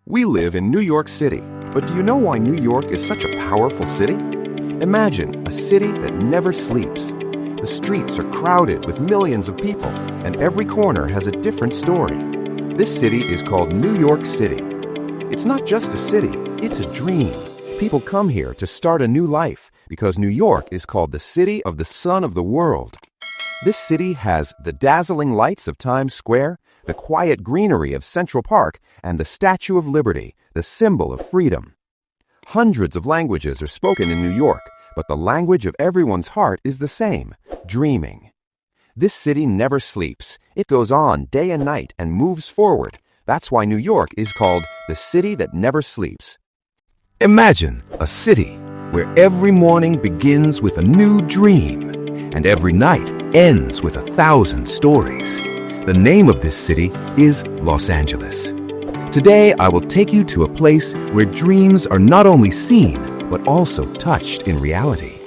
We live in New York City, but do you know why New York is such a powerful city? Imagine a city that never sleeps. The streets are crowded with millions of people, and every corner has a different story. This city is called New York City. It's not just a city, it's a dream. People come here to start a new life because New York is called the city of the sun of the world. This city has the dazzling lights of Times Square, the quiet greenery of Central Park, and the Statue of Liberty, the symbol of freedom. Hundreds of languages are spoken in New York, but the language of everyone's heart is the same: dreaming. This city never sleeps. It goes on day and night and moves forward. That's why New York is called the city that never sleeps. Imagine a city where every morning begins with a new dream and every night ends with 1,000 stories. The name of this city is Los Angeles. Today, I will take you to a place where dreams are not only seen, but also touched in reality.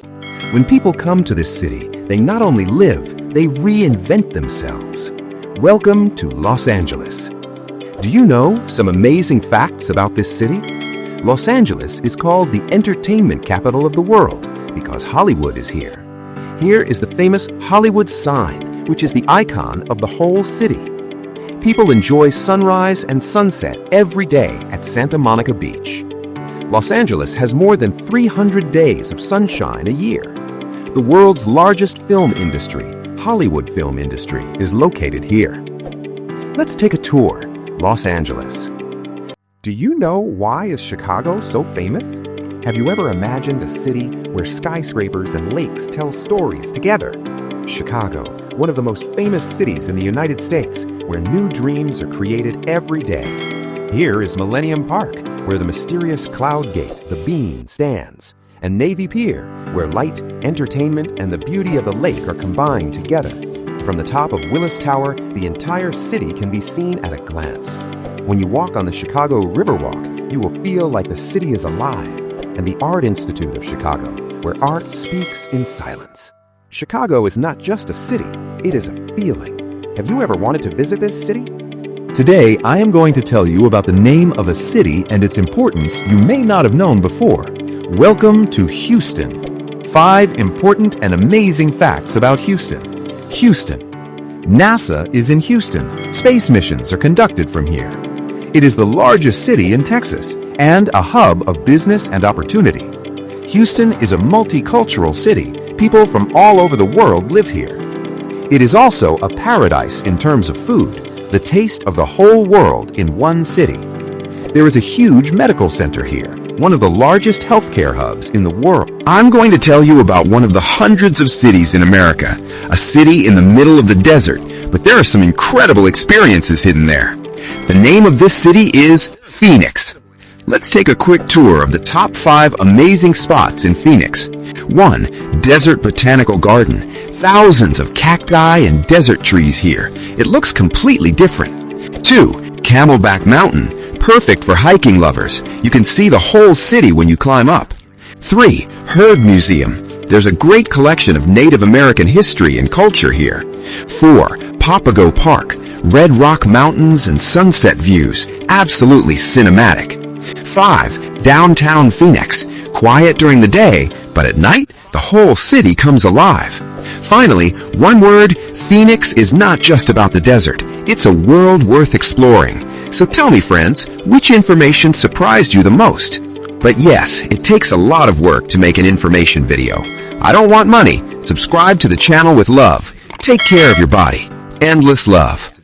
When people come to this city, they not only live, they reinvent themselves. Welcome to Los Angeles. Do you know some amazing facts about this city? Los Angeles is called the entertainment capital of the world because Hollywood is here. Here is the famous Hollywood sign, which is the icon of the whole city. People enjoy sunrise and sunset every day at Santa Monica Beach. Los Angeles has more than 300 days of sunshine a year. The world's largest film industry, Hollywood film industry, is located here. Let's take a tour, Los Angeles. Do you know why is Chicago so famous? Have you ever imagined a city where skyscrapers and lakes tell stories together? Chicago, one of the most famous cities in the United States, where new dreams are created every day. Here is Millennium Park, where the mysterious Cloud Gate, the Bean, stands, and Navy Pier, where light, entertainment, and the beauty of the lake are combined together. From the top of Willis Tower, the entire city can be seen at a glance. When you walk on the Chicago Riverwalk, you will feel like the city is alive, and the Art Institute of Chicago, where art speaks in silence. Chicago is not just a city, it is a feeling. Have you ever wanted to visit this city? Today, I am going to tell you about the name of a city and its importance you may not have known before. Welcome to Houston. 5 important and amazing facts about Houston. Houston. NASA is in Houston. Space missions are conducted from here. It is the largest city in Texas and a hub of business and opportunity. Houston is a multicultural city. People from all over the world live here. It is also a paradise in terms of food, the taste of the whole world in one city. There is a huge medical center here, one of the largest healthcare hubs in the world. I'm going to tell you about one of the hundreds of cities in America, a city in the middle of the desert, but there are some incredible experiences hidden there. The name of this city is Phoenix. Let's take a quick tour of the top 5 amazing spots in Phoenix. 1. Desert Botanical Garden. Thousands of cacti and desert trees here. It looks completely different. 2. Camelback Mountain. Perfect for hiking lovers. You can see the whole city when you climb up. 3. Heard Museum. There's a great collection of Native American history and culture here. 4. Papago Park. Red Rock Mountains and sunset views. Absolutely cinematic. 5. Downtown Phoenix. Quiet during the day, but at night, the whole city comes alive. Finally, one word, Phoenix is not just about the desert. It's a world worth exploring. So tell me, friends, which information surprised you the most? But yes, it takes a lot of work to make an information video. I don't want money. Subscribe to the channel with love. Take care of your body. Endless love.